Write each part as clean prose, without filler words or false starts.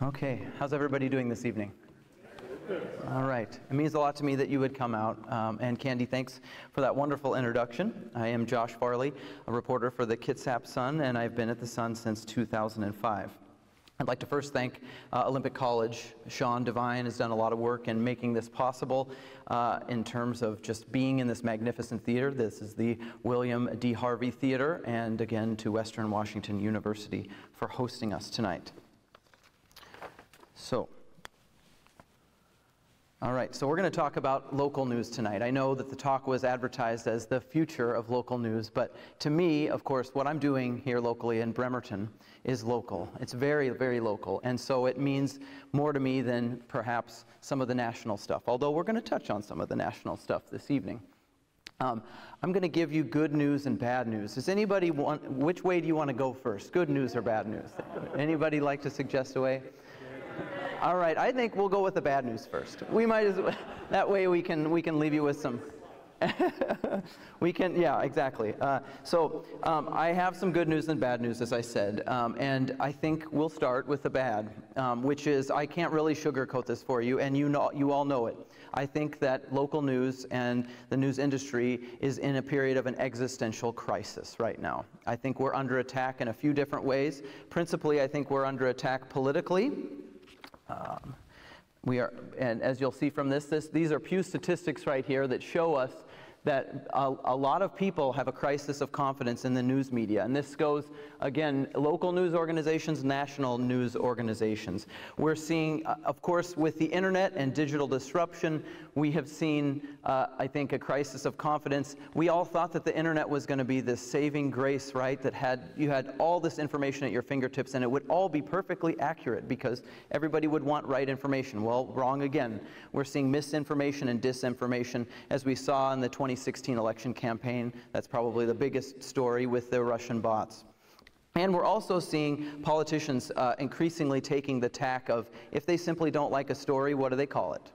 Okay, how's everybody doing this evening? All right, it means a lot to me that you would come out. And Candy, thanks for that wonderful introduction. I am Josh Farley, a reporter for the Kitsap Sun, and I've been at the Sun since 2005. I'd like to first thank Olympic College. Sean Devine has done a lot of work in making this possible in terms of just being in this magnificent theater. This is the William Harvey Theater, and again to Western Washington University for hosting us tonight. All right, so we're going to talk about local news tonight. I know that the talk was advertised as the future of local news, but to me, of course, what I'm doing here locally in Bremerton is local. It's very, very local, and so it means more to me than perhaps some of the national stuff, although we're going to touch on some of the national stuff this evening. I'm going to give you good news and bad news. Does anybody want, which way do you want to go first? Good news or bad news? Anybody like to suggest a way? All right, I think we'll go with the bad news first. We might as well, that way we can leave you with some. Yeah, exactly. I have some good news and bad news, as I said, and I think we'll start with the bad, which is I can't really sugarcoat this for you, and you all know it. I think that local news and the news industry is in a period of an existential crisis right now. I think we're under attack in a few different ways. Principally, I think we're under attack politically. And as you'll see from these are Pew statistics right here that show us that a lot of people have a crisis of confidence in the news media. And this goes, again, local news organizations, national news organizations. We're seeing, of course, with the internet and digital disruption, we have seen, I think, a crisis of confidence. We all thought that the internet was going to be this saving grace, right, that you had all this information at your fingertips and it would all be perfectly accurate because everybody would want right information. Well, wrong again. We're seeing misinformation and disinformation, as we saw in the 2016 election campaign. That's probably the biggest story with the Russian bots. And we're also seeing politicians increasingly taking the tack of, if they simply don't like a story, what do they call it?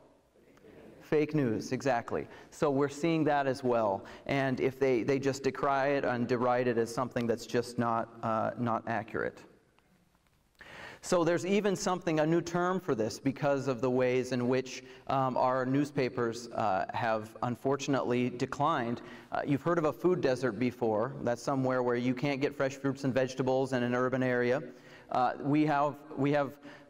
Fake news, exactly. So we're seeing that as well. And if they just decry it and deride it as something that's just not accurate. So there's even a new term for this because of the ways in which our newspapers have unfortunately declined. You've heard of a food desert before. That's somewhere where you can't get fresh fruits and vegetables in an urban area. We have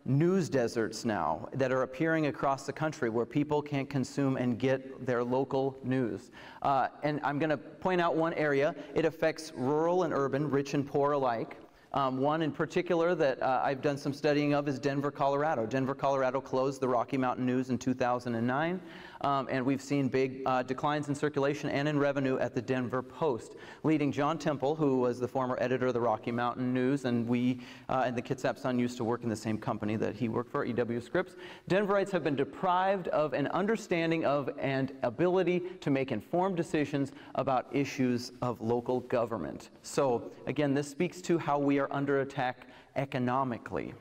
news deserts now that are appearing across the country where people can't consume and get their local news. And I'm going to point out one area. It affects rural and urban, rich and poor alike. One in particular that I've done some studying of is Denver, Colorado. Denver, Colorado closed the Rocky Mountain News in 2009, and we've seen big declines in circulation and in revenue at the Denver Post, leading John Temple, who was the former editor of the Rocky Mountain News, and we and the Kitsap Sun used to work in the same company that he worked for, E.W. Scripps. Denverites have been deprived of an understanding of and ability to make informed decisions about issues of local government. So again, this speaks to how we are under attack economically.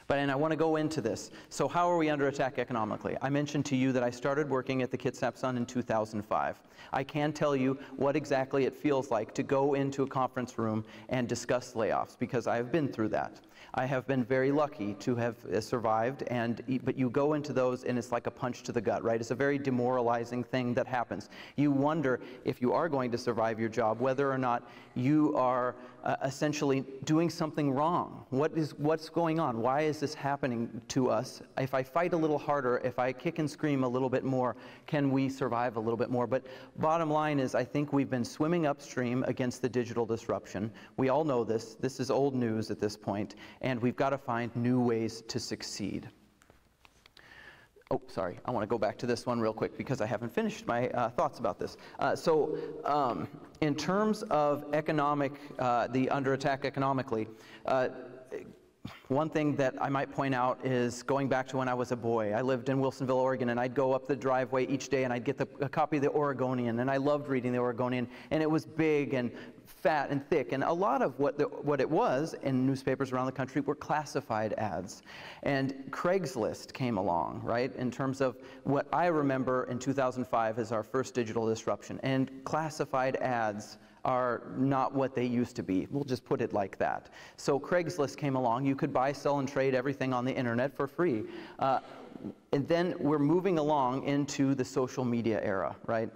And I want to go into this. So how are we under attack economically? I mentioned to you that I started working at the Kitsap Sun in 2005. I can tell you what exactly it feels like to go into a conference room and discuss layoffs, because I have been through that. I have been very lucky to have survived, but you go into those and it's like a punch to the gut, right? It's a very demoralizing thing that happens. You wonder if you are going to survive your job, whether or not you are essentially doing something wrong. What's going on? Why is this happening to us? If I fight a little harder, if I kick and scream a little bit more, can we survive a little bit more? But bottom line is, I think we've been swimming upstream against the digital disruption. We all know this. This is old news at this point, and we've got to find new ways to succeed. Oh, sorry, I want to go back to this one real quick because I haven't finished my thoughts about this. In terms of the under attack economically, one thing that I might point out is going back to when I was a boy. I lived in Wilsonville, Oregon, and I'd go up the driveway each day and I'd get a copy of the Oregonian, and I loved reading the Oregonian, and it was big and fat and thick, and a lot of what it was in newspapers around the country were classified ads. And Craigslist came along, right, in terms of what I remember in 2005 as our first digital disruption, and classified ads are not what they used to be. We'll just put it like that. So Craigslist came along. You could buy, sell, and trade everything on the internet for free. And then we're moving along into the social media era, right?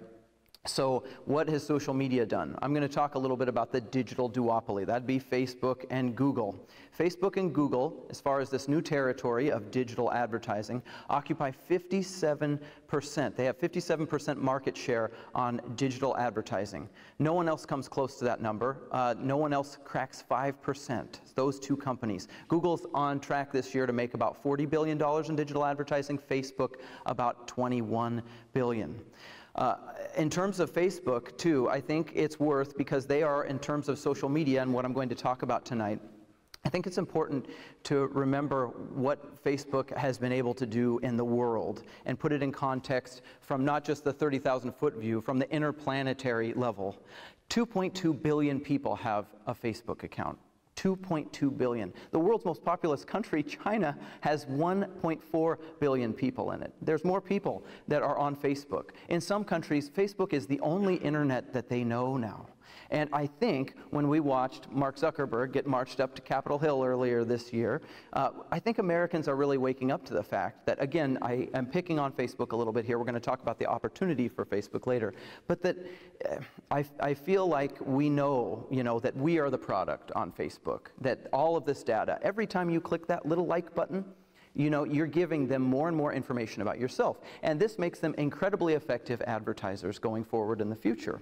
So what has social media done? I'm going to talk a little bit about the digital duopoly. That'd be Facebook and Google. Facebook and Google, as far as this new territory of digital advertising, occupy 57%. They have 57% market share on digital advertising. No one else comes close to that number. No one else cracks 5%. Those two companies. Google's on track this year to make about $40 billion in digital advertising. Facebook, about $21 billion. In terms of Facebook, too, I think it's worth, because they are, in terms of social media and what I'm going to talk about tonight, I think it's important to remember what Facebook has been able to do in the world and put it in context from not just the 30,000-foot view, from the interplanetary level. 2.2 billion people have a Facebook account. 2.2 billion. The world's most populous country, China, has 1.4 billion people in it. There's more people that are on Facebook. In some countries, Facebook is the only internet that they know now. And I think when we watched Mark Zuckerberg get marched up to Capitol Hill earlier this year, I think Americans are really waking up to the fact that, again, I am picking on Facebook a little bit here. We're going to talk about the opportunity for Facebook later. But that I feel like we know, that we are the product on Facebook, that all of this data, every time you click that little like button, you're giving them more and more information about yourself. And this makes them incredibly effective advertisers going forward in the future.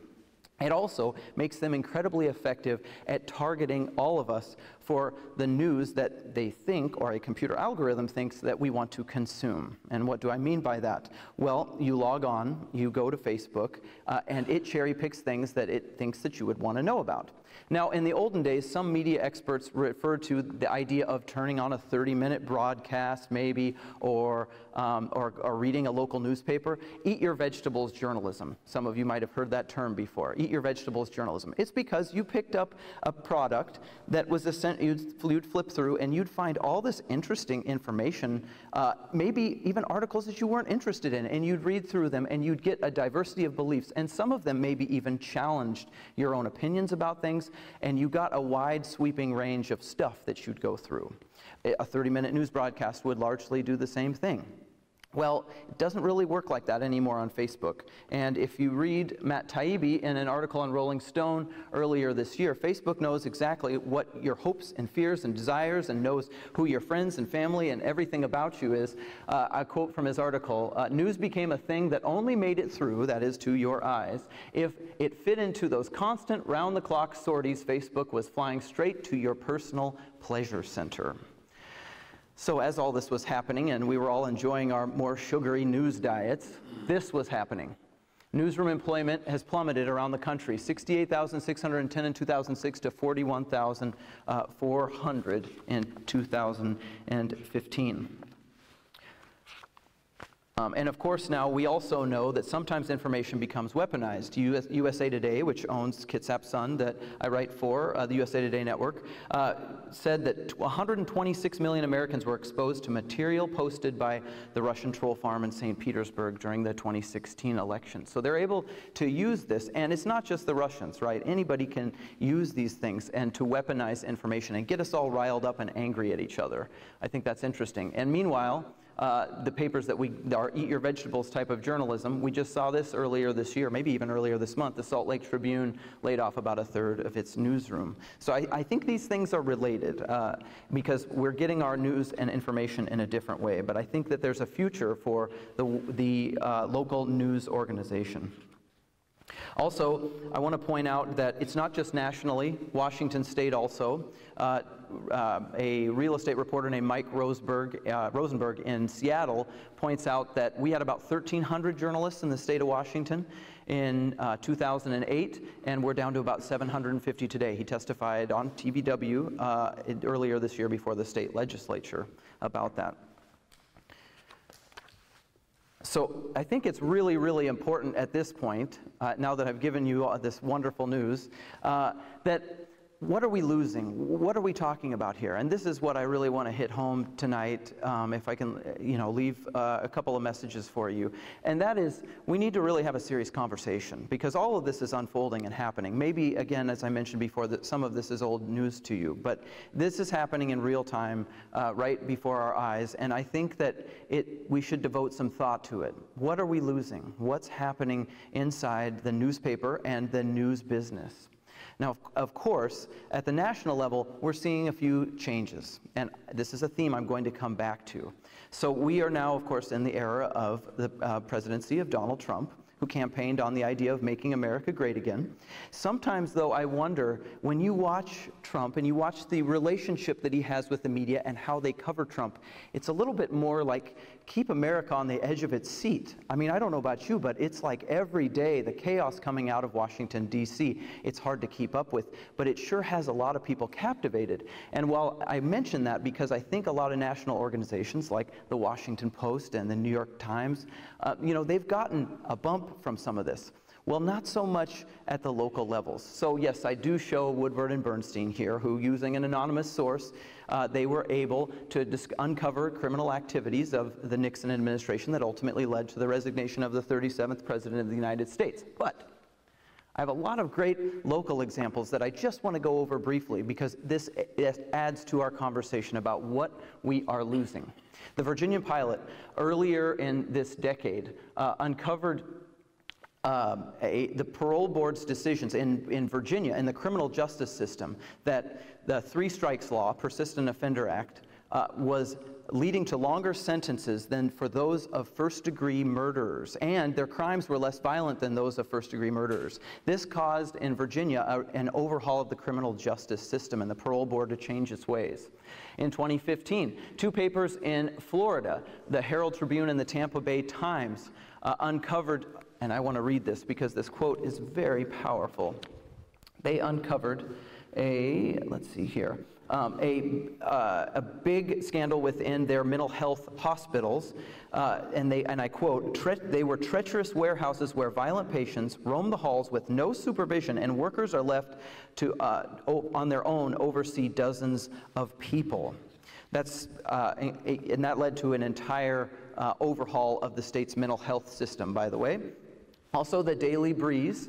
It also makes them incredibly effective at targeting all of us for the news that they think, or a computer algorithm thinks, that we want to consume. And what do I mean by that? Well, you log on, you go to Facebook, and it cherry picks things that it thinks that you would want to know about. Now, in the olden days, some media experts referred to the idea of turning on a 30-minute broadcast, maybe, or reading a local newspaper. Eat your vegetables journalism. Some of you might have heard that term before. Eat your vegetables journalism. It's because you picked up a product that was you'd flip through, and you'd find all this interesting information, maybe even articles that you weren't interested in, and you'd read through them, and you'd get a diversity of beliefs, and some of them maybe even challenged your own opinions about things, and you got a wide sweeping range of stuff that you'd go through. A 30-minute news broadcast would largely do the same thing. Well, it doesn't really work like that anymore on Facebook. And if you read Matt Taibbi in an article on Rolling Stone earlier this year, Facebook knows exactly what your hopes and fears and desires, and knows who your friends and family and everything about you is. A quote from his article, news became a thing that only made it through, that is, to your eyes, if it fit into those constant round-the-clock sorties. Facebook was flying straight to your personal pleasure center. So as all this was happening, and we were all enjoying our more sugary news diets, this was happening. Newsroom employment has plummeted around the country, 68,610 in 2006 to 41,400 in 2015. And of course now we also know that sometimes information becomes weaponized. USA Today, which owns Kitsap Sun that I write for, the USA Today network, said that 126 million Americans were exposed to material posted by the Russian troll farm in St. Petersburg during the 2016 election. So they're able to use this, and it's not just the Russians, right? Anybody can use these things and to weaponize information and get us all riled up and angry at each other. I think that's interesting. And meanwhile, the papers that our Eat Your Vegetables type of journalism, we just saw this earlier this year, maybe even earlier this month. The Salt Lake Tribune laid off about a third of its newsroom. So I think these things are related because we're getting our news and information in a different way. But I think that there's a future for the local news organization. Also, I want to point out that it's not just nationally. Washington State also. A real estate reporter named Mike Rosenberg in Seattle points out that we had about 1,300 journalists in the state of Washington in 2008, and we're down to about 750 today. He testified on TVW earlier this year before the state legislature about that. So I think it's really, really important at this point, now that I've given you all this wonderful news, that what are we losing? What are we talking about here? And this is what I really want to hit home tonight, if I can, leave a couple of messages for you. And that is, we need to really have a serious conversation, because all of this is unfolding and happening. Maybe, again, as I mentioned before, that some of this is old news to you, but this is happening in real time, right before our eyes. And I think that we should devote some thought to it. What are we losing? What's happening inside the newspaper and the news business? Now, of course, at the national level, we're seeing a few changes, and this is a theme I'm going to come back to. So we are now, of course, in the era of the presidency of Donald Trump, who campaigned on the idea of making America great again. Sometimes, though, I wonder, when you watch Trump and you watch the relationship that he has with the media and how they cover Trump, it's a little bit more like keep America on the edge of its seat. I mean, I don't know about you, but it's like every day the chaos coming out of Washington, D.C., it's hard to keep up with, but it sure has a lot of people captivated. And while I mention that because I think a lot of national organizations like the Washington Post and the New York Times, they've gotten a bump from some of this. Well, not so much at the local levels. So yes, I do show Woodward and Bernstein here, who, using an anonymous source, they were able to uncover criminal activities of the Nixon administration that ultimately led to the resignation of the 37th President of the United States. But I have a lot of great local examples that I just want to go over briefly, because this adds to our conversation about what we are losing. The Virginia pilot, earlier in this decade, uncovered the parole board's decisions in Virginia, in the criminal justice system, that the Three Strikes Law, Persistent Offender Act, was leading to longer sentences than for those of first-degree murderers, and their crimes were less violent than those of first-degree murderers. This caused in Virginia an overhaul of the criminal justice system and the parole board to change its ways. In 2015, two papers in Florida, the Herald Tribune and the Tampa Bay Times, uncovered, and I want to read this because this quote is very powerful. They uncovered let's see here, a big scandal within their mental health hospitals, and I quote, "They were treacherous warehouses where violent patients roam the halls with no supervision, and workers are left to, on their own, oversee dozens of people." And that led to an entire overhaul of the state's mental health system, by the way. Also, the Daily Breeze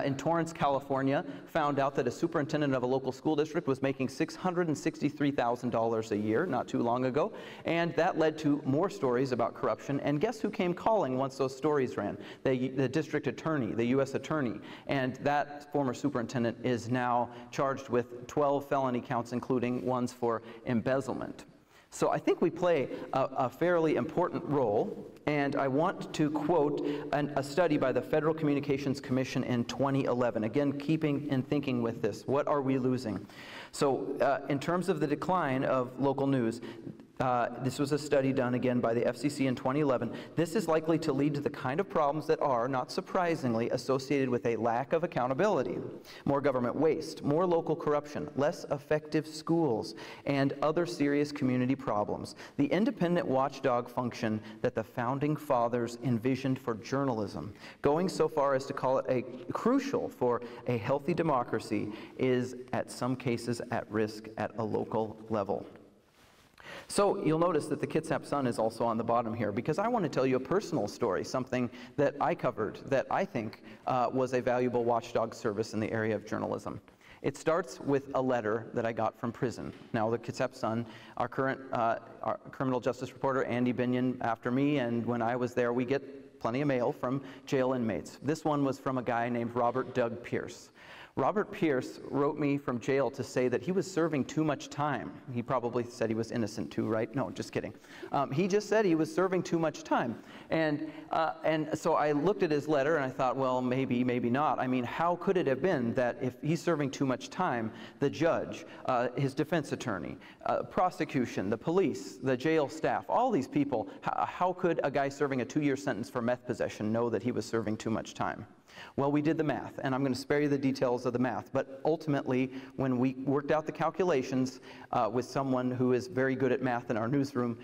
in Torrance, California, found out that a superintendent of a local school district was making $663,000 a year not too long ago, and that led to more stories about corruption. And guess who came calling once those stories ran? The district attorney, the U.S. attorney, and that former superintendent is now charged with 12 felony counts, including ones for embezzlement. So I think we play a fairly important role, and I want to quote a study by the Federal Communications Commission in 2011. Again, keeping and thinking with this, what are we losing? So in terms of the decline of local news, this was a study done again by the FCC in 2011. This is likely to lead to the kind of problems that are, not surprisingly, associated with a lack of accountability, more government waste, more local corruption, less effective schools, and other serious community problems. The independent watchdog function that the Founding Fathers envisioned for journalism, going so far as to call it crucial for a healthy democracy, is at some cases at risk at a local level. So you'll notice that the Kitsap Sun is also on the bottom here, because I want to tell you a personal story, something that I covered that I think was a valuable watchdog service in the area of journalism. It starts with a letter that I got from prison. Now, the Kitsap Sun, our current our criminal justice reporter, Andy Binion, after me, and when I was there, we get plenty of mail from jail inmates. This one was from a guy named Robert Doug Pierce. Robert Pierce wrote me from jail to say that he was serving too much time. He probably said he was innocent too, right? No, just kidding. He just said he was serving too much time. And so I looked at his letter and I thought, well, maybe, maybe not. I mean, how could it have been that if he's serving too much time, the judge, his defense attorney, prosecution, the police, the jail staff, all these people, how could a guy serving a 2-year sentence for meth possession know that he was serving too much time? Well, we did the math, and I'm going to spare you the details of the math, but ultimately, when we worked out the calculations with someone who is very good at math in our newsroom,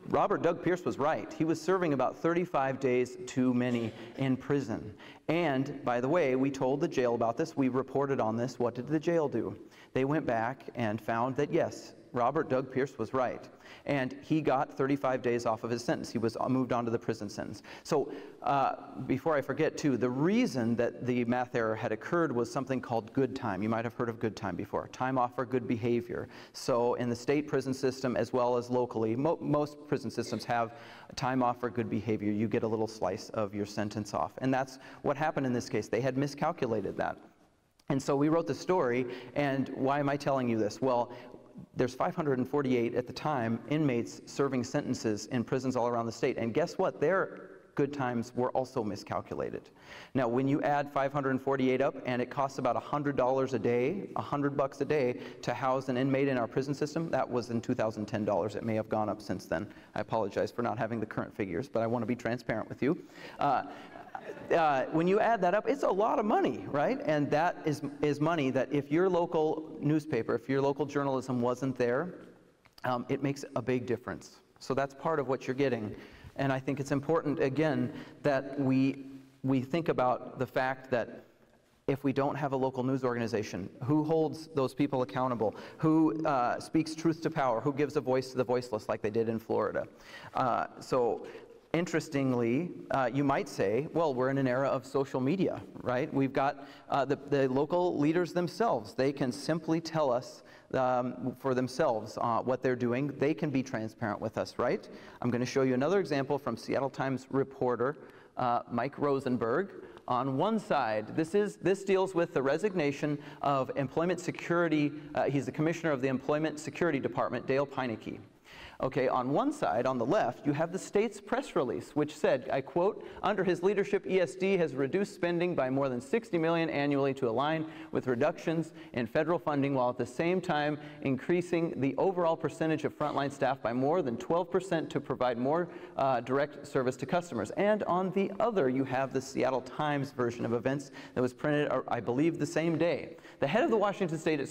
Robert Doug Pierce was right. He was serving about 35 days too many in prison. And, by the way, we told the jail about this. We reported on this. What did the jail do? They went back and found that, yes, Robert Doug Pierce was right. And he got 35 days off of his sentence. He was moved on to the prison sentence. So before I forget, too, the reason that the math error had occurred was something called good time. You might have heard of good time before. Time off for good behavior. So in the state prison system, as well as locally, most prison systems have time off for good behavior. You get a little slice of your sentence off. And that's what happened in this case. They had miscalculated that. And so we wrote the story, and why am I telling you this? Well, there's 548 at the time inmates serving sentences in prisons all around the state, and guess what? Their good times were also miscalculated. Now, when you add 548 up, and it costs about $100 a day, $100 a day to house an inmate in our prison system, that was in 2010 dollars. It may have gone up since then. I apologize for not having the current figures, but I want to be transparent with you. When you add that up, it's a lot of money, right? And that is money that if your local newspaper, if your local journalism wasn't there, it makes a big difference. So that's part of what you're getting. And I think it's important, again, that we think about the fact that if we don't have a local news organization, who holds those people accountable? Who speaks truth to power? Who gives a voice to the voiceless like they did in Florida? Interestingly, you might say, well, we're in an era of social media, right? We've got the local leaders themselves. They can simply tell us for themselves what they're doing. They can be transparent with us, right? I'm going to show you another example from Seattle Times reporter Mike Rosenberg. On one side, this deals with the resignation of employment security. He's the commissioner of the Employment Security Department, Dale Peineke. Okay, on one side, on the left, you have the state's press release, which said, I quote, under his leadership, ESD has reduced spending by more than $60 million annually to align with reductions in federal funding, while at the same time increasing the overall percentage of frontline staff by more than 12% to provide more direct service to customers. And on the other, you have the Seattle Times version of events that was printed, I believe, the same day. The head of the Washington State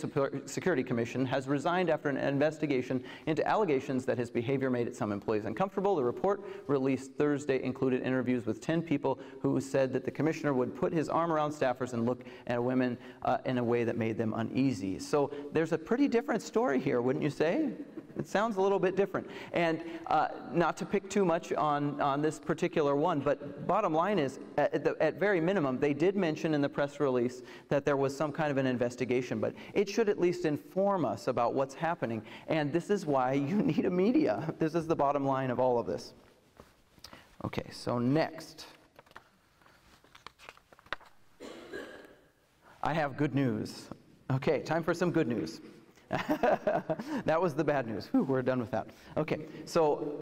Security Commission has resigned after an investigation into allegations that his behavior made some employees uncomfortable. The report released Thursday included interviews with 10 people who said that the commissioner would put his arm around staffers and look at women in a way that made them uneasy. So there's a pretty different story here, wouldn't you say? It sounds a little bit different. And not to pick too much on this particular one, but bottom line is, at very minimum, they did mention in the press release that there was some kind of an investigation, but it should at least inform us about what's happening. And this is why you need a media. This is the bottom line of all of this. Okay, so next. I have good news. Okay, time for some good news. That was the bad news. Whew, we're done with that. Okay, so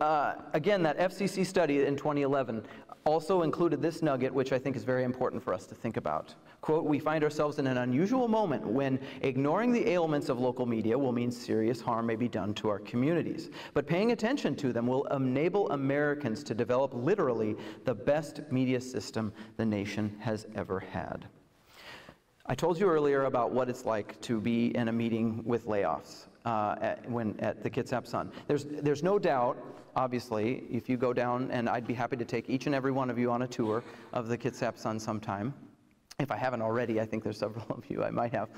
again, that FCC study in 2011 also included this nugget, which I think is very important for us to think about. Quote, we find ourselves in an unusual moment when ignoring the ailments of local media will mean serious harm may be done to our communities. But paying attention to them will enable Americans to develop literally the best media system the nation has ever had. I told you earlier about what it's like to be in a meeting with layoffs at the Kitsap Sun. There's no doubt, obviously, if you go down, and I'd be happy to take each and every one of you on a tour of the Kitsap Sun sometime. If I haven't already, I think there's several of you I might have.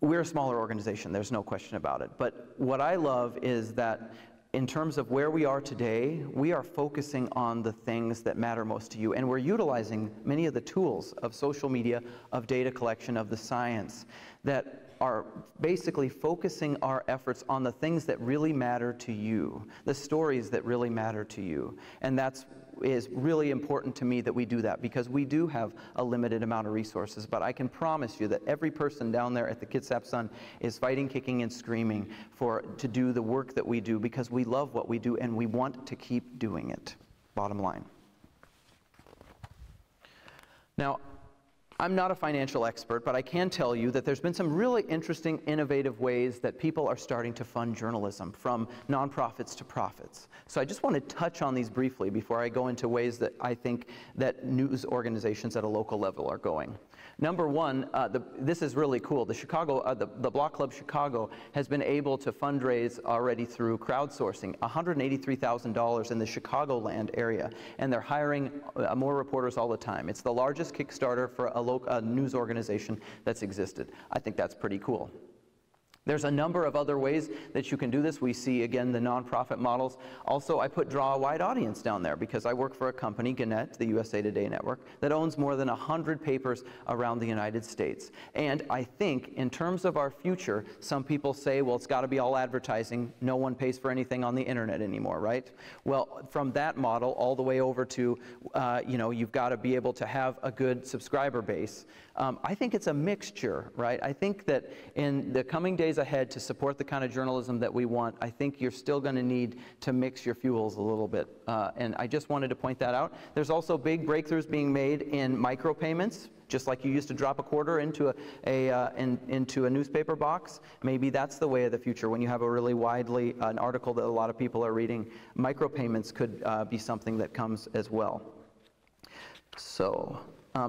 We're a smaller organization, there's no question about it. But what I love is that in terms of where we are today, we are focusing on the things that matter most to you. And we're utilizing many of the tools of social media, of data collection, of the science, that are basically focusing our efforts on the things that really matter to you, the stories that really matter to you. And that is really important to me that we do that, because we do have a limited amount of resources. But I can promise you that every person down there at the Kitsap Sun is fighting, kicking, and screaming to do the work that we do, because we love what we do and we want to keep doing it. Bottom line. Now, I'm not a financial expert, but I can tell you that there's been some really interesting, innovative ways that people are starting to fund journalism, from nonprofits to profits. So I just want to touch on these briefly before I go into ways that I think that news organizations at a local level are going. Number one, this is really cool. The Block Club Chicago has been able to fundraise already through crowdsourcing $183,000 in the Chicagoland area, and they're hiring more reporters all the time. It's the largest Kickstarter for a news organization that's existed. I think that's pretty cool. There's a number of other ways that you can do this. We see, again, the nonprofit models. Also, I put draw a wide audience down there because I work for a company, Gannett, the USA Today Network, that owns more than 100 papers around the United States. And I think, in terms of our future, some people say, well, it's got to be all advertising. No one pays for anything on the internet anymore, right? Well, from that model all the way over to, you've got to be able to have a good subscriber base. I think it's a mixture, right? I think that in the coming days ahead, to support the kind of journalism that we want, I think you're still going to need to mix your fuels a little bit. And I just wanted to point that out. There's also big breakthroughs being made in micropayments. Just like you used to drop a quarter into a newspaper box, maybe that's the way of the future. When you have a really an article that a lot of people are reading, micropayments could be something that comes as well. So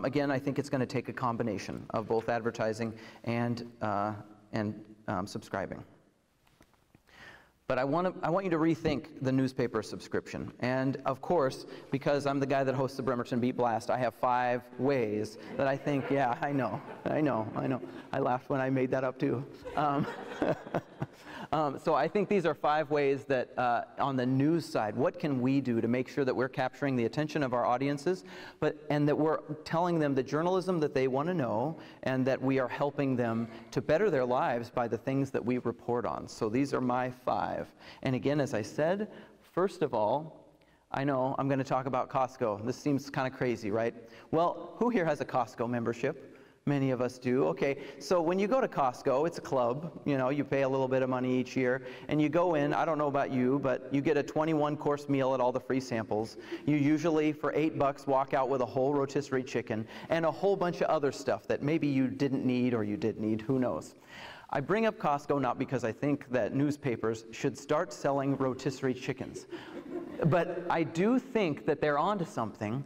again, I think it's going to take a combination of both advertising and subscribing. But I want you to rethink the newspaper subscription. And of course, because I'm the guy that hosts the Bremerton Beat Blast, I have 5 ways that I think, yeah, I know. I laughed when I made that up too. So I think these are 5 ways that on the news side, what can we do to make sure that we're capturing the attention of our audiences, and that we're telling them the journalism that they want to know, and that we are helping them to better their lives by the things that we report on. So these are my 5. And again, as I said, first of all, I know I'm going to talk about Costco. This seems kind of crazy, right? Well, who here has a Costco membership? Many of us do. Okay, so when you go to Costco, it's a club. You pay a little bit of money each year, and you go in. I don't know about you, but you get a 21-course meal at all the free samples. You usually, for $8, walk out with a whole rotisserie chicken and a whole bunch of other stuff that maybe you didn't need or you did need. Who knows? I bring up Costco not because I think that newspapers should start selling rotisserie chickens, but I do think that they're onto something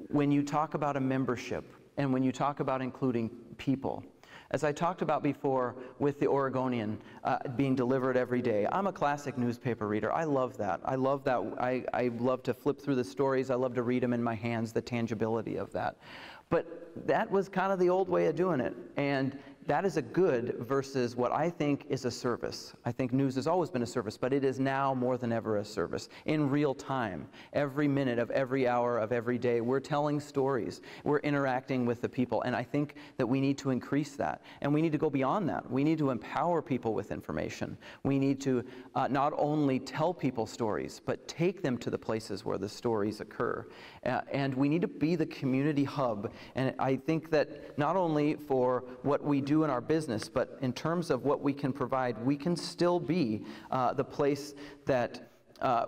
when you talk about a membership and when you talk about including people. As I talked about before with the Oregonian being delivered every day, I'm a classic newspaper reader. I love that. I love to flip through the stories. I love to read them in my hands, the tangibility of that. But that was kind of the old way of doing it. And that is a good versus what I think is a service. I think news has always been a service, but it is now more than ever a service. In real time, every minute of every hour of every day, we're telling stories. We're interacting with the people. And I think that we need to increase that. And we need to go beyond that. We need to empower people with information. We need to not only tell people stories, but take them to the places where the stories occur. And we need to be the community hub. And I think that not only for what we do in our business, but in terms of what we can provide, we can still be the place that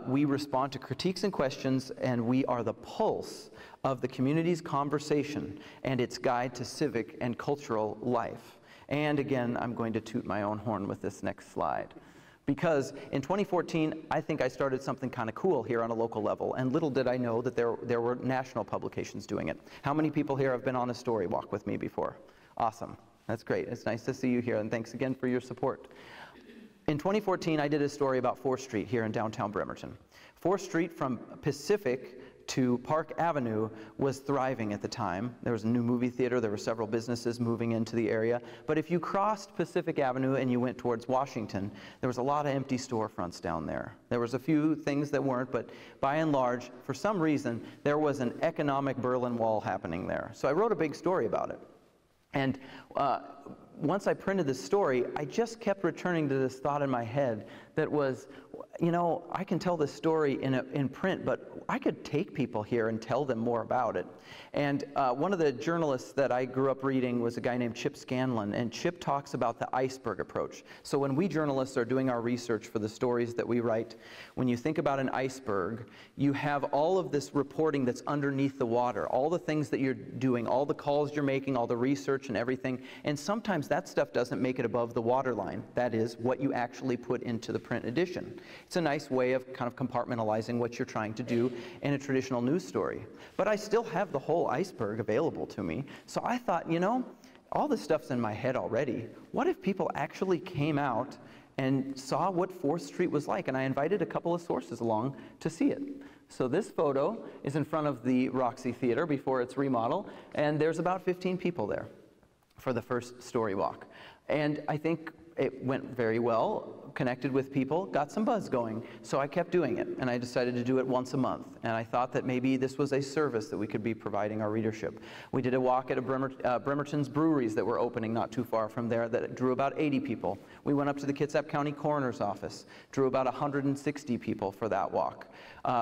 we respond to critiques and questions, and we are the pulse of the community's conversation and its guide to civic and cultural life. And again, I'm going to toot my own horn with this next slide. Because in 2014, I think I started something kind of cool here on a local level, and little did I know that there were national publications doing it. How many people here have been on a story walk with me before? Awesome. That's great. It's nice to see you here, and thanks again for your support. In 2014, I did a story about 4th Street here in downtown Bremerton. 4th Street from Pacific to Park Avenue was thriving at the time. There was a new movie theater. There were several businesses moving into the area. But if you crossed Pacific Avenue and you went towards Washington, there was a lot of empty storefronts down there. There was a few things that weren't, but by and large, for some reason, there was an economic Berlin Wall happening there. So I wrote a big story about it. And once I printed this story, I just kept returning to this thought in my head that was, you know, I can tell this story in print, but I could take people here and tell them more about it. And one of the journalists that I grew up reading was a guy named Chip Scanlon, and Chip talks about the iceberg approach. So when we journalists are doing our research for the stories that we write, when you think about an iceberg, you have all of this reporting that's underneath the water, all the things that you're doing, all the calls you're making, all the research and everything, and sometimes that stuff doesn't make it above the waterline. That is what you actually put into the print edition. It's a nice way of kind of compartmentalizing what you're trying to do in a traditional news story. But I still have the whole iceberg available to me. So I thought, you know, all this stuff's in my head already. What if people actually came out and saw what 4th Street was like? And I invited a couple of sources along to see it. So this photo is in front of the Roxy Theater before its remodel, and there's about 15 people there for the first story walk. And I think it went very well, connected with people, got some buzz going. So I kept doing it, and I decided to do it once a month. And I thought that maybe this was a service that we could be providing our readership. We did a walk at Bremerton's breweries that were opening not too far from there that drew about 80 people. We went up to the Kitsap County Coroner's Office, drew about 160 people for that walk.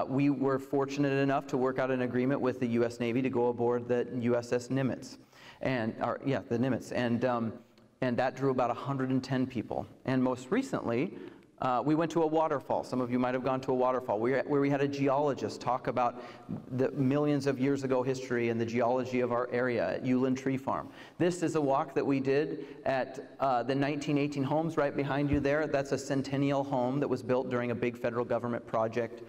We were fortunate enough to work out an agreement with the U.S. Navy to go aboard the USS Nimitz. The Nimitz. And that drew about 110 people. And most recently, we went to a waterfall. Some of you might have gone to a waterfall where we had a geologist talk about the millions of years ago history and the geology of our area at Uland Tree Farm. This is a walk that we did at the 1918 homes right behind you there. That's a centennial home that was built during a big federal government project.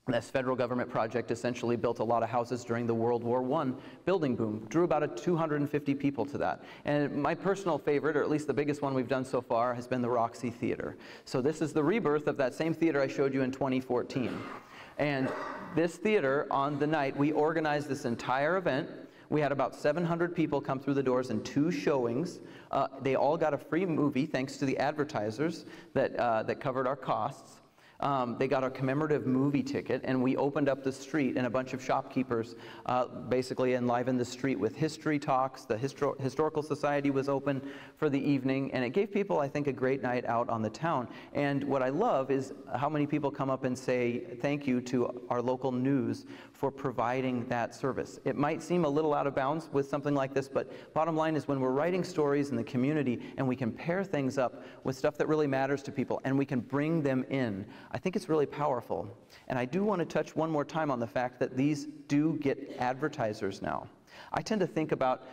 This federal government project essentially built a lot of houses during the World War I building boom. Drew about 250 people to that. And my personal favorite, or at least the biggest one we've done so far, has been the Roxy Theater. So this is the rebirth of that same theater I showed you in 2014. And this theater, on the night, we organized this entire event. We had about 700 people come through the doors in 2 showings. They all got a free movie thanks to the advertisers that covered our costs. They got a commemorative movie ticket, and we opened up the street, and a bunch of shopkeepers basically enlivened the street with history talks. The Historical Society was open for the evening, and it gave people, I think, a great night out on the town. And what I love is how many people come up and say thank you to our local news for providing that service. It might seem a little out of bounds with something like this, but bottom line is when we're writing stories in the community and we can pair things up with stuff that really matters to people and we can bring them in, I think it's really powerful. And I do want to touch one more time on the fact that these do get advertisers now. I tend to think about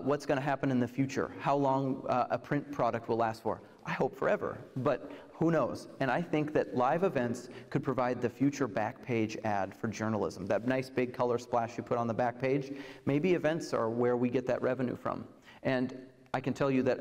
what's going to happen in the future, how long a print product will last for. I hope forever, but who knows? And I think that live events could provide the future back page ad for journalism. That nice big color splash you put on the back page, maybe events are where we get that revenue from. And I can tell you that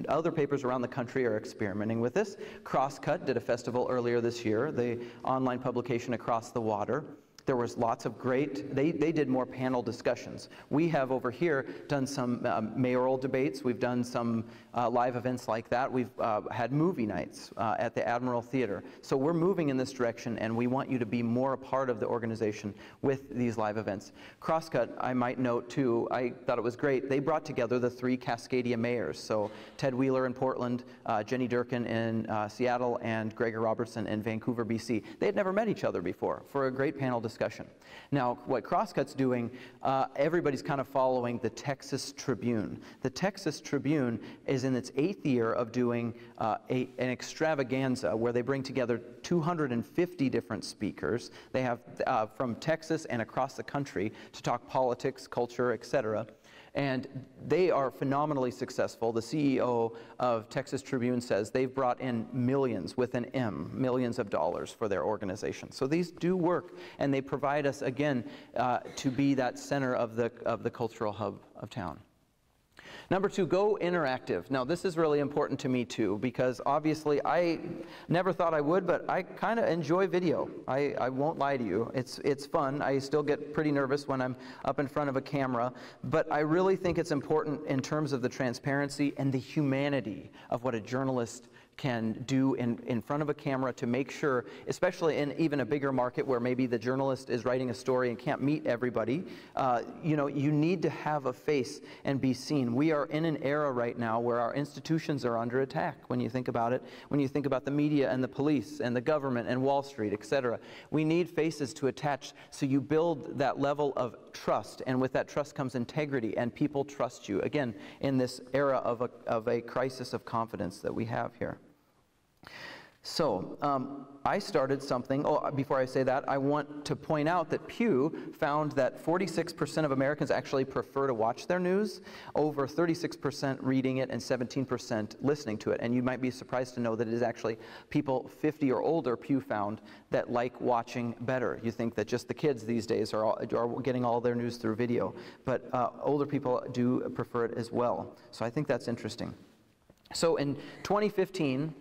other papers around the country are experimenting with this. Crosscut did a festival earlier this year, the online publication Across the Water. There was lots of great, they did more panel discussions. We have over here done some mayoral debates. We've done some live events like that. We've had movie nights at the Admiral Theater. So we're moving in this direction, and we want you to be more a part of the organization with these live events. Crosscut, I might note too, I thought it was great. They brought together the 3 Cascadia mayors. So Ted Wheeler in Portland, Jenny Durkin in Seattle, and Gregor Robertson in Vancouver, BC. They had never met each other before for a great panel discussion. Now, what Crosscut's doing, everybody's kind of following the Texas Tribune. The Texas Tribune is in its 8th year of doing an extravaganza where they bring together 250 different speakers. They have from Texas and across the country to talk politics, culture, etc. And they are phenomenally successful. The CEO of Texas Tribune says they've brought in millions, with an M, millions of dollars for their organization. So these do work, and they provide us, again, to be that center of the cultural hub of town. Number 2, go interactive. Now, this is really important to me too, because obviously I never thought I would, but I kind of enjoy video. I won't lie to you. It's fun. I still get pretty nervous when I'm up in front of a camera, but I really think it's important in terms of the transparency and the humanity of what a journalist can do in front of a camera to make sure, especially in even a bigger market where maybe the journalist is writing a story and can't meet everybody, you know, you need to have a face and be seen. We are in an era right now where our institutions are under attack when you think about it, when you think about the media and the police and the government and Wall Street, etc. We need faces to attach so you build that level of trust, and with that trust comes integrity, and people trust you, again, in this era of a crisis of confidence that we have here. So, I started something. Oh, before I say that, I want to point out that Pew found that 46% of Americans actually prefer to watch their news, over 36% reading it, and 17% listening to it. And you might be surprised to know that it is actually people 50 or older, Pew found, that like watching better. You think that just the kids these days are getting all their news through video, but older people do prefer it as well. So I think that's interesting. So in 2015,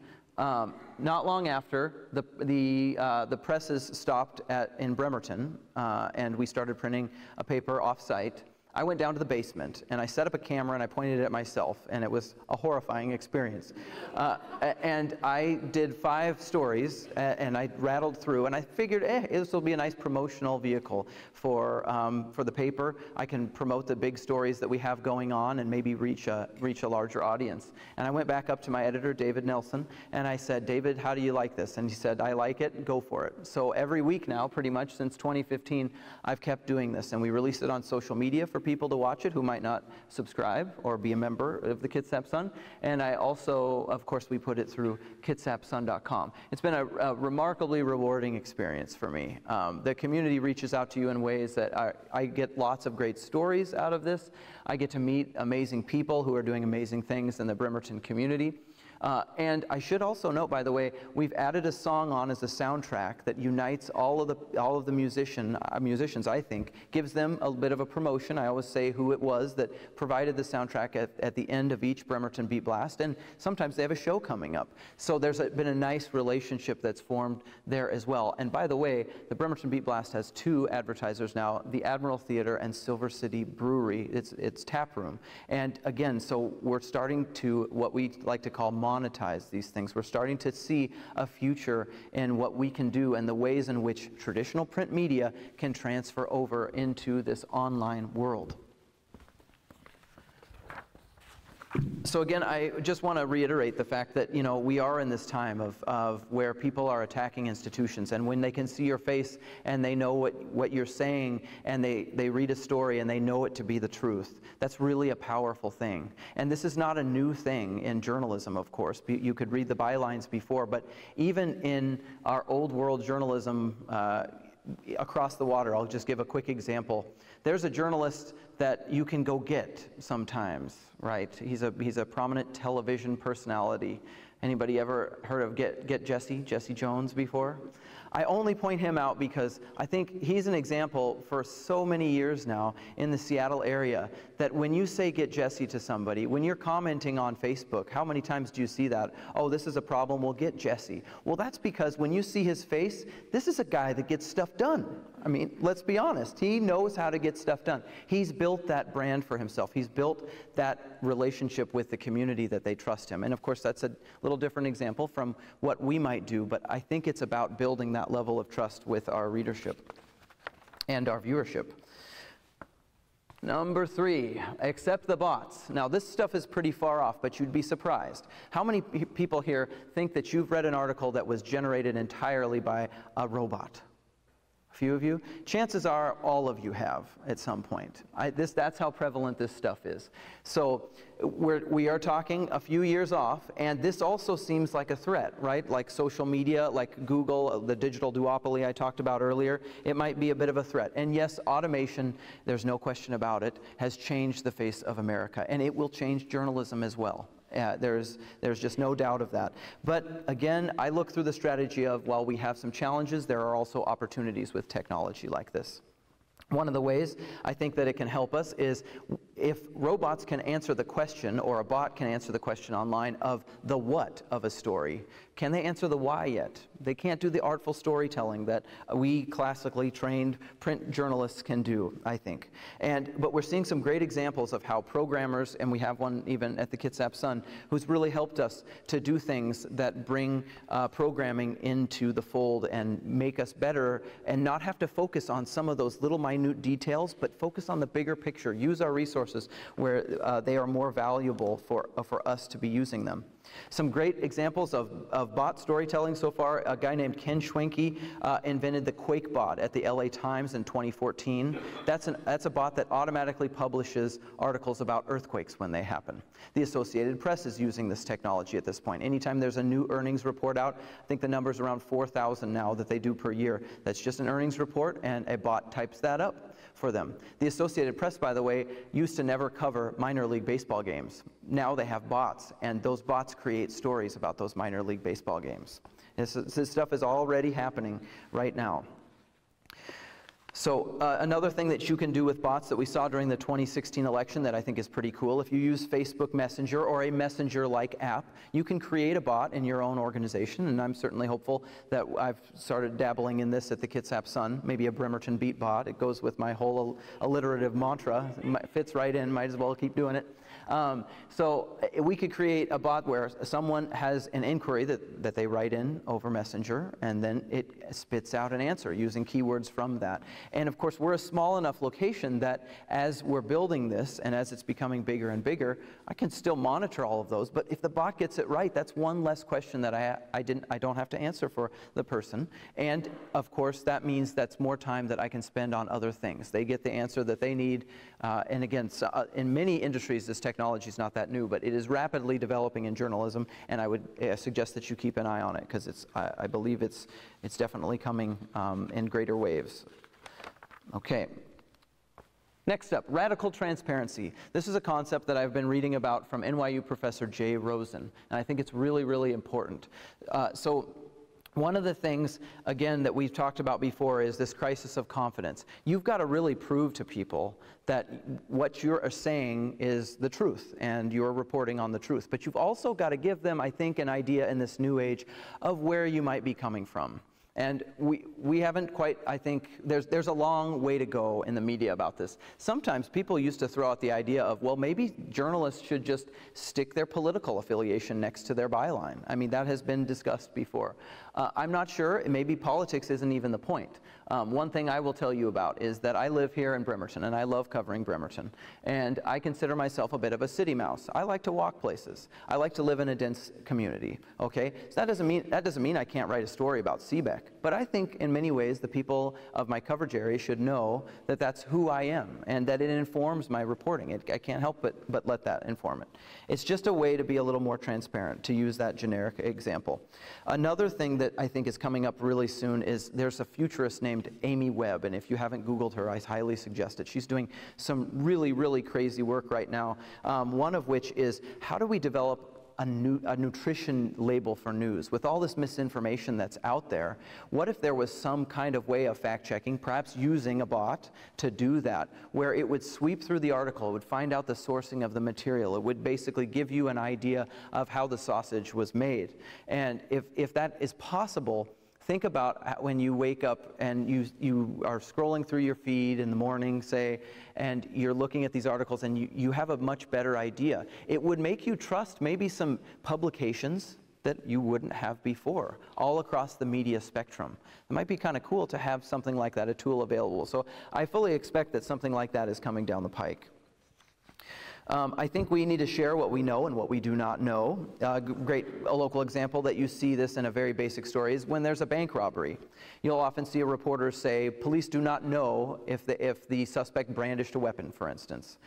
not long after, the presses stopped in Bremerton, and we started printing a paper off-site. I went down to the basement, and I set up a camera, and I pointed it at myself, and it was a horrifying experience. And I did 5 stories, and I rattled through, and I figured, this will be a nice promotional vehicle for the paper. I can promote the big stories that we have going on and maybe reach a larger audience. And I went back up to my editor, David Nelson, and I said, David, how do you like this? And he said, I like it, go for it. So every week now, pretty much since 2015, I've kept doing this, and we release it on social media for people to watch it who might not subscribe or be a member of the Kitsap Sun. And I also, of course, we put it through kitsapsun.com. It's been a remarkably rewarding experience for me. The community reaches out to you in ways that I get lots of great stories out of this. I get to meet amazing people who are doing amazing things in the Bremerton community. And I should also note, by the way, we've added a song on as a soundtrack that unites all of the musicians, I think, gives them a bit of a promotion. I always say who it was that provided the soundtrack at the end of each Bremerton Beat Blast, and sometimes they have a show coming up. So there's been a nice relationship that's formed there as well. And by the way, the Bremerton Beat Blast has 2 advertisers now, the Admiral Theater and Silver City Brewery, its tap room. And again, so we're starting to, what we like to call monetize these things. We're starting to see a future in what we can do and the ways in which traditional print media can transfer over into this online world. So again, I just want to reiterate the fact that, you know, we are in this time of where people are attacking institutions, and when they can see your face and they know what you're saying, and they read a story and they know it to be the truth, that's really a powerful thing. And this is not a new thing in journalism, of course. You could read the bylines before, but even in our old world journalism across the water, I'll just give a quick example. There's a journalist that you can go get sometimes, right? He's a prominent television personality. Anybody ever heard of Get Jesse Jones before? I only point him out because I think he's an example for so many years now in the Seattle area that when you say Get Jesse to somebody, when you're commenting on Facebook, how many times do you see that? Oh, this is a problem, we'll get Jesse. Well, that's because when you see his face, this is a guy that gets stuff done. I mean, let's be honest. He knows how to get stuff done. He's built that brand for himself. He's built that relationship with the community that they trust him. And of course, that's a little different example from what we might do, but I think it's about building that level of trust with our readership and our viewership. Number 3, accept the bots. Now, this stuff is pretty far off, but you'd be surprised. How many people here think that you've read an article that was generated entirely by a robot? A few of you? Chances are all of you have at some point. That's how prevalent this stuff is. So we are talking a few years off, and this also seems like a threat, right? Like social media, like Google, the digital duopoly I talked about earlier, it might be a bit of a threat. And yes, automation, there's no question about it, has changed the face of America, and it will change journalism as well. There's just no doubt of that. But again, I look through the strategy of, while we have some challenges, there are also opportunities with technology like this. One of the ways I think that it can help us is if robots can answer the question, or a bot can answer the question online of the what of a story, can they answer the why yet? They can't do the artful storytelling that we classically trained print journalists can do, I think. But we're seeing some great examples of how programmers, and we have one even at the Kitsap Sun, who's really helped us to do things that bring programming into the fold and make us better, and not have to focus on some of those little minute details, but focus on the bigger picture. Use our resources where they are more valuable for us to be using them. Some great examples of bot storytelling so far. A guy named Ken Schwenke invented the Quake bot at the LA Times in 2014. That's a bot that automatically publishes articles about earthquakes when they happen. The Associated Press is using this technology at this point. Anytime there's a new earnings report out, I think the number's around 4,000 now that they do per year. That's just an earnings report, and a bot types that up for them. The Associated Press, by the way, used to never cover minor league baseball games. Now they have bots, and those bots create stories about those minor league baseball games. This stuff is already happening right now. So another thing that you can do with bots that we saw during the 2016 election that I think is pretty cool, if you use Facebook Messenger or a Messenger-like app, you can create a bot in your own organization, and I'm certainly hopeful that I've started dabbling in this at the Kitsap Sun, maybe a Bremerton beat bot. It goes with my whole alliterative mantra. It fits right in, might as well keep doing it. So we could create a bot where someone has an inquiry that they write in over Messenger, and then it spits out an answer using keywords from that. And of course, we're a small enough location that as we're building this and as it's becoming bigger and bigger, I can still monitor all of those. But if the bot gets it right, that's one less question that I don't have to answer for the person. And of course, that means that's more time that I can spend on other things. They get the answer that they need. And again, in many industries, this technology is not that new, but it is rapidly developing in journalism, and I would suggest that you keep an eye on it, because I believe it's definitely coming in greater waves. Okay. Next up, radical transparency. This is a concept that I've been reading about from NYU professor Jay Rosen, and I think it's really, really important. So one of the things, again, that we've talked about before is this crisis of confidence. You've got to really prove to people that what you're saying is the truth, and you're reporting on the truth. But you've also got to give them, I think, an idea in this new age of where you might be coming from. And we haven't quite, I think, there's a long way to go in the media about this. Sometimes people used to throw out the idea of, well, maybe journalists should just stick their political affiliation next to their byline. I mean, that has been discussed before. I'm not sure. Maybe politics isn't even the point. One thing I will tell you about is that I live here in Bremerton, and I love covering Bremerton. And I consider myself a bit of a city mouse. I like to walk places. I like to live in a dense community. Okay? So that doesn't mean I can't write a story about Seebeck. But I think in many ways the people of my coverage area should know that that's who I am, and that it informs my reporting. I can't help but let that inform it. It's just a way to be a little more transparent, to use that generic example. Another thing that I think is coming up really soon is there's a futurist named Amy Webb, and if you haven't Googled her, I highly suggest it. She's doing some really, really crazy work right now, one of which is how do we develop a nutrition label for news? With all this misinformation that's out there, what if there was some kind of way of fact-checking, perhaps using a bot to do that, where it would sweep through the article, it would find out the sourcing of the material, it would basically give you an idea of how the sausage was made. And if that is possible, think about when you wake up and you are scrolling through your feed in the morning, say, and you're looking at these articles and you have a much better idea. It would make you trust maybe some publications that you wouldn't have before, all across the media spectrum. It might be kind of cool to have something like that, a tool available. So I fully expect that something like that is coming down the pike. I think we need to share what we know and what we do not know. A local example that you see this in a very basic story is when there's a bank robbery. You'll often see a reporter say, police do not know if the suspect brandished a weapon, for instance.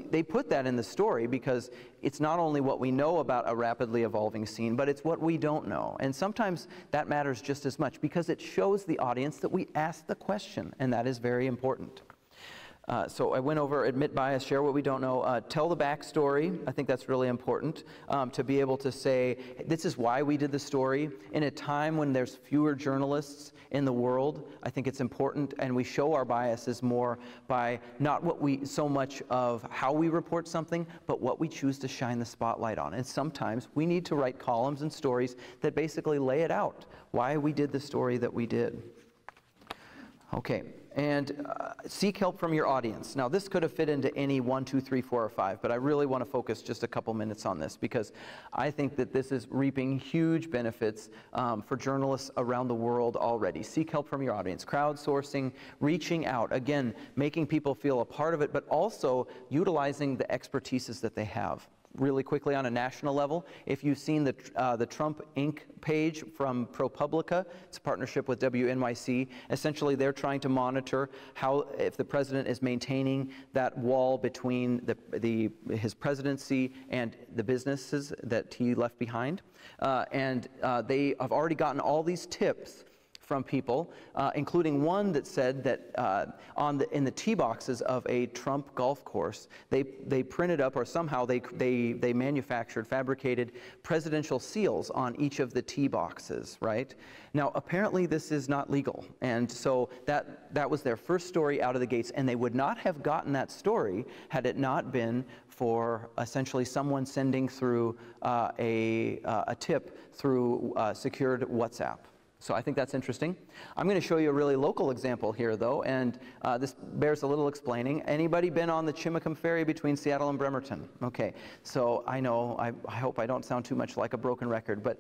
They put that in the story because it's not only what we know about a rapidly evolving scene, but it's what we don't know. And sometimes that matters just as much because it shows the audience that we asked the question, and that is very important. So I went over admit bias, share what we don't know, tell the backstory. I think that's really important to be able to say, this is why we did the story. In a time when there's fewer journalists in the world, I think it's important, and we show our biases more by not what we, so much of how we report something, but what we choose to shine the spotlight on. And sometimes we need to write columns and stories that basically lay it out, why we did the story that we did. Okay. And seek help from your audience. Now, this could have fit into any 1, 2, 3, 4, or 5, but I really want to focus just a couple minutes on this because I think that this is reaping huge benefits for journalists around the world already. Seek help from your audience. Crowdsourcing, reaching out, again, making people feel a part of it, but also utilizing the expertises that they have. Really quickly on a national level, if you've seen the Trump Inc. page from ProPublica, it's a partnership with WNYC. Essentially, they're trying to monitor how, if the president is maintaining that wall between his presidency and the businesses that he left behind. They have already gotten all these tips from people, including one that said that in the tee boxes of a Trump golf course, they printed up, or somehow they manufactured, fabricated presidential seals on each of the tee boxes, right? Now, apparently this is not legal, and so that was their first story out of the gates, and they would not have gotten that story had it not been for essentially someone sending through a tip through secured WhatsApp. So I think that's interesting. I'm going to show you a really local example here, though, and this bears a little explaining. Anybody been on the Chimacum Ferry between Seattle and Bremerton? Okay, so I know, I hope I don't sound too much like a broken record, but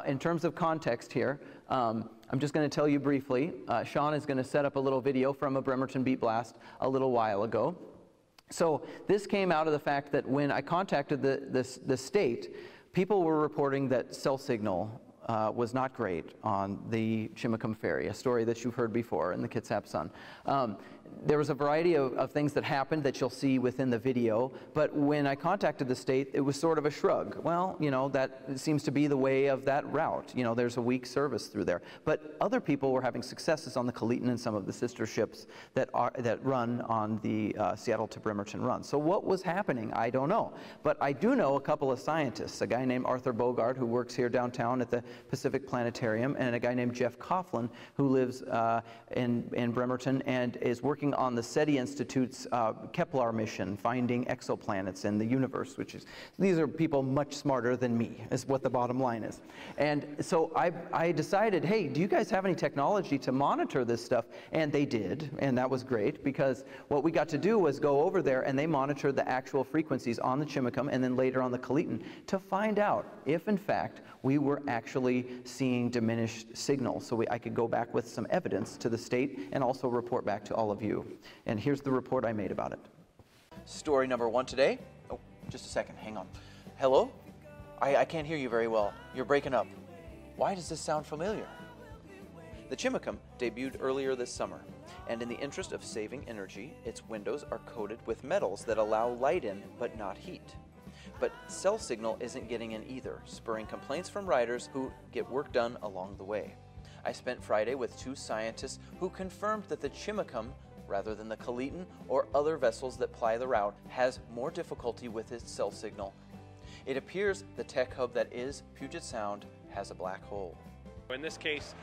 in terms of context here, I'm just going to tell you briefly. Sean is going to set up a little video from a Bremerton beat blast a little while ago. So this came out of the fact that when I contacted the state, people were reporting that cell signal was not great on the Chimacum Ferry, a story that you've heard before in the Kitsap Sun. There was a variety of things that happened that you'll see within the video, but when I contacted the state, it was sort of a shrug. Well, you know, that seems to be the way of that route. You know, there's a weak service through there. But other people were having successes on the Kalitan and some of the sister ships that run on the Seattle to Bremerton run. So what was happening? I don't know. But I do know a couple of scientists, a guy named Arthur Bogart, who works here downtown at the Pacific Planetarium, and a guy named Jeff Coughlin, who lives in Bremerton and is working on the SETI Institute's Kepler mission, finding exoplanets in the universe, these are people much smarter than me, is what the bottom line is. And so I decided, hey, do you guys have any technology to monitor this stuff? And they did, and that was great, because what we got to do was go over there and they monitored the actual frequencies on the Chimacum and then later on the Kalitan to find out if, in fact, we were actually seeing diminished signals. So I could go back with some evidence to the state and also report back to all of you. And here's the report I made about it. Story number 1 today. Oh, just a second, hang on. Hello? I can't hear you very well. You're breaking up. Why does this sound familiar? The Chimacum debuted earlier this summer, and in the interest of saving energy, its windows are coated with metals that allow light in but not heat. But cell signal isn't getting in either, spurring complaints from riders who get work done along the way. I spent Friday with 2 scientists who confirmed that the Chimacum, rather than the Kalitan or other vessels that ply the route, has more difficulty with its cell signal. It appears the tech hub that is Puget Sound has a black hole. In this case,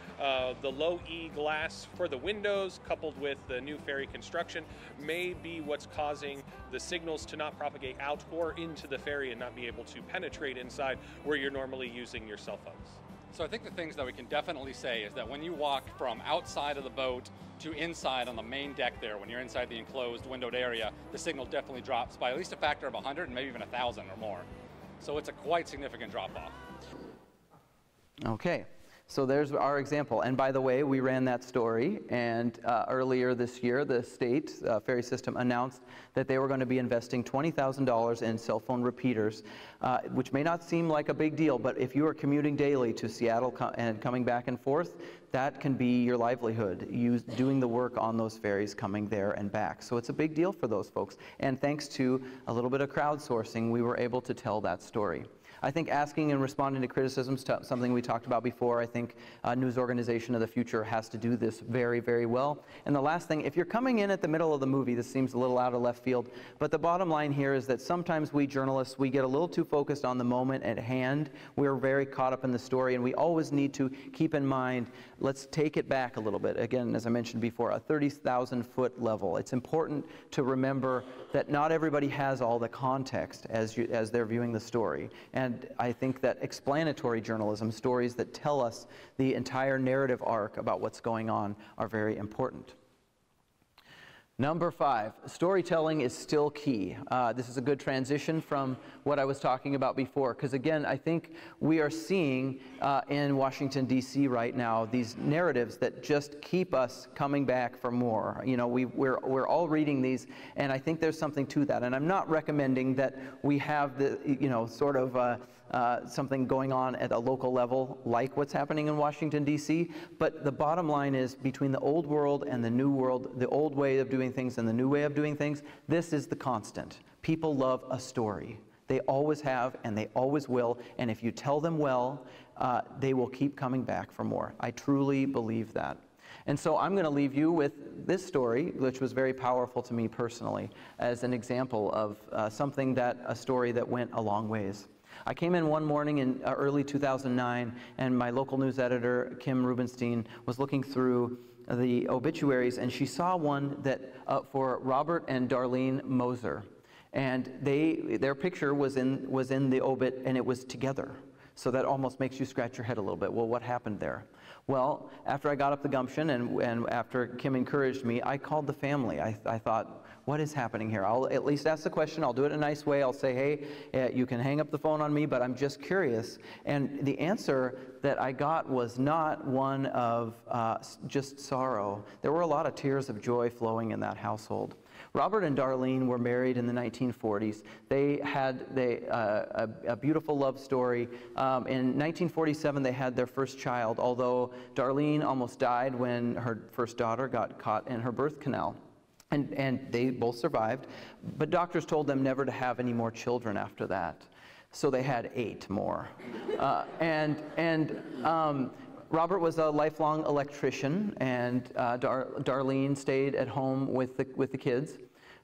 the low E glass for the windows, coupled with the new ferry construction, may be what's causing the signals to not propagate out or into the ferry and not be able to penetrate inside where you're normally using your cell phones. So I think the things that we can definitely say is that when you walk from outside of the boat to inside on the main deck there, when you're inside the enclosed windowed area, the signal definitely drops by at least a factor of 100 and maybe even 1,000 or more. So it's a quite significant drop-off. Okay. So there's our example. And by the way, we ran that story, and earlier this year, the state ferry system announced that they were going to be investing $20,000 in cell phone repeaters, which may not seem like a big deal, but if you are commuting daily to Seattle and coming back and forth, that can be your livelihood, doing the work on those ferries coming there and back. So it's a big deal for those folks. And thanks to a little bit of crowdsourcing, we were able to tell that story. I think asking and responding to criticism is something we talked about before. I think news organization of the future has to do this very, very well. And the last thing, if you're coming in at the middle of the movie, this seems a little out of left field, but the bottom line here is that sometimes we journalists, we get a little too focused on the moment at hand. We're very caught up in the story, and we always need to keep in mind, let's take it back a little bit. Again, as I mentioned before, a 30,000-foot level. It's important to remember that not everybody has all the context as they're viewing the story. And I think that explanatory journalism, stories that tell us the entire narrative arc about what's going on, are very important. Number 5, storytelling is still key. This is a good transition from what I was talking about before, because again, I think we are seeing in Washington, D.C. right now, these narratives that just keep us coming back for more. You know, we're all reading these, and I think there's something to that. And I'm not recommending that we have the, you know, sort of something going on at a local level like what's happening in Washington, D.C., but the bottom line is between the old world and the new world, the old way of doing things and the new way of doing things, this is the constant. People love a story. They always have and they always will, and if you tell them well, they will keep coming back for more. I truly believe that. And so I'm going to leave you with this story, which was very powerful to me personally, as an example of a story that went a long ways. I came in one morning in early 2009, and my local news editor, Kim Rubenstein, was looking through the obituaries, and she saw one that for Robert and Darlene Moser, and their picture was in the obit, and it was together. So that almost makes you scratch your head a little bit. Well, what happened there? Well, after I got up the gumption and after Kim encouraged me, I called the family. I thought, what is happening here? I'll at least ask the question. I'll do it in a nice way. I'll say, hey, you can hang up the phone on me, but I'm just curious. And the answer that I got was not one of just sorrow. There were a lot of tears of joy flowing in that household. Robert and Darlene were married in the 1940s. They had a beautiful love story. In 1947, they had their first child, although Darlene almost died when her first daughter got caught in her birth canal. And they both survived, but doctors told them never to have any more children after that. So they had 8 more. Robert was a lifelong electrician, and Darlene stayed at home with the kids,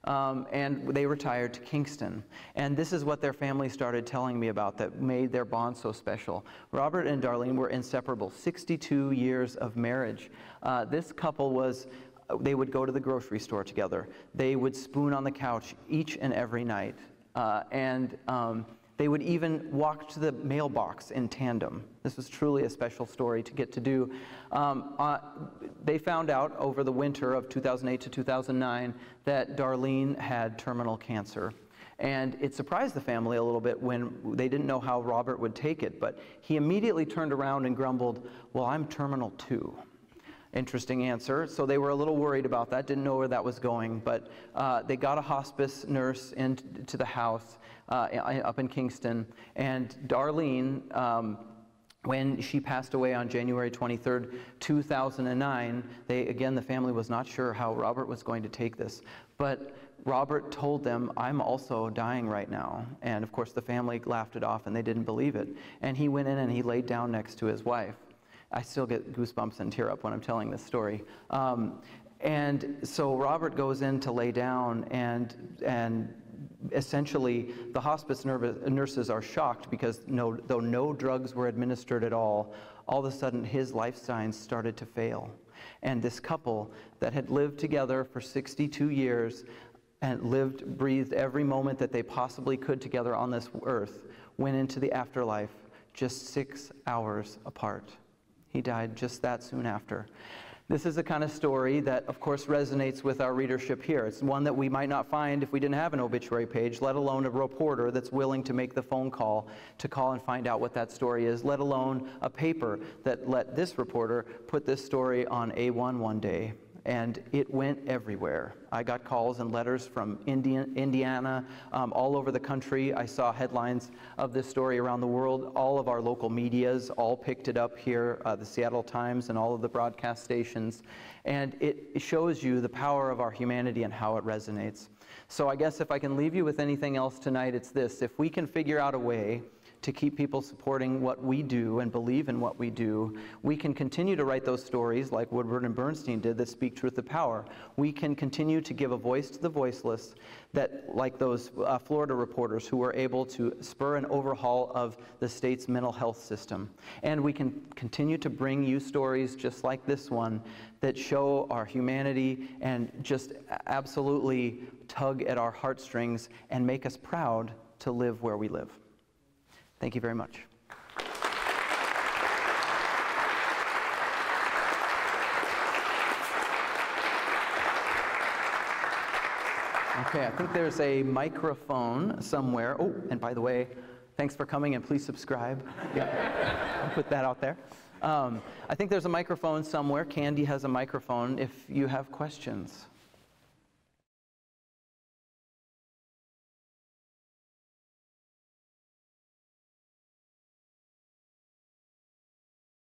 and they retired to Kingston. And this is what their family started telling me about that made their bond so special. Robert and Darlene were inseparable, 62 years of marriage. This couple they would go to the grocery store together. They would spoon on the couch each and every night, they would even walk to the mailbox in tandem. This was truly a special story to get to do. They found out over the winter of 2008 to 2009 that Darlene had terminal cancer. And it surprised the family a little bit when they didn't know how Robert would take it, but he immediately turned around and grumbled, "Well, I'm terminal too." Interesting answer. So they were a little worried about that, didn't know where that was going, but they got a hospice nurse into the house up in Kingston, and Darlene, when she passed away on January 23rd, 2009, the family was not sure how Robert was going to take this, but Robert told them, "I'm also dying right now." And of course the family laughed it off and they didn't believe it. And he went in and he laid down next to his wife. I still get goosebumps and tear up when I'm telling this story. And so Robert goes in to lay down, and essentially the hospice nurses are shocked because though no drugs were administered at all of a sudden his life signs started to fail. And this couple that had lived together for 62 years and breathed every moment that they possibly could together on this earth went into the afterlife just 6 hours apart. He died just that soon after. This is the kind of story that, of course, resonates with our readership here. It's one that we might not find if we didn't have an obituary page, let alone a reporter that's willing to make the phone call to call and find out what that story is, let alone a paper that let this reporter put this story on A1 one day. And it went everywhere. I got calls and letters from Indiana, all over the country. I saw headlines of this story around the world. All of our local medias all picked it up here, the Seattle Times and all of the broadcast stations. And it shows you the power of our humanity and how it resonates. So I guess if I can leave you with anything else tonight, it's this. If we can figure out a way to keep people supporting what we do and believe in what we do, we can continue to write those stories like Woodward and Bernstein did that speak truth to power. We can continue to give a voice to the voiceless, that, like those Florida reporters who were able to spur an overhaul of the state's mental health system. And we can continue to bring you stories just like this one that show our humanity and just absolutely tug at our heartstrings and make us proud to live where we live. Thank you very much. Okay, I think there's a microphone somewhere. Oh, and by the way, thanks for coming, and please subscribe. Yeah, I'll put that out there. I think there's a microphone somewhere. Candy has a microphone if you have questions.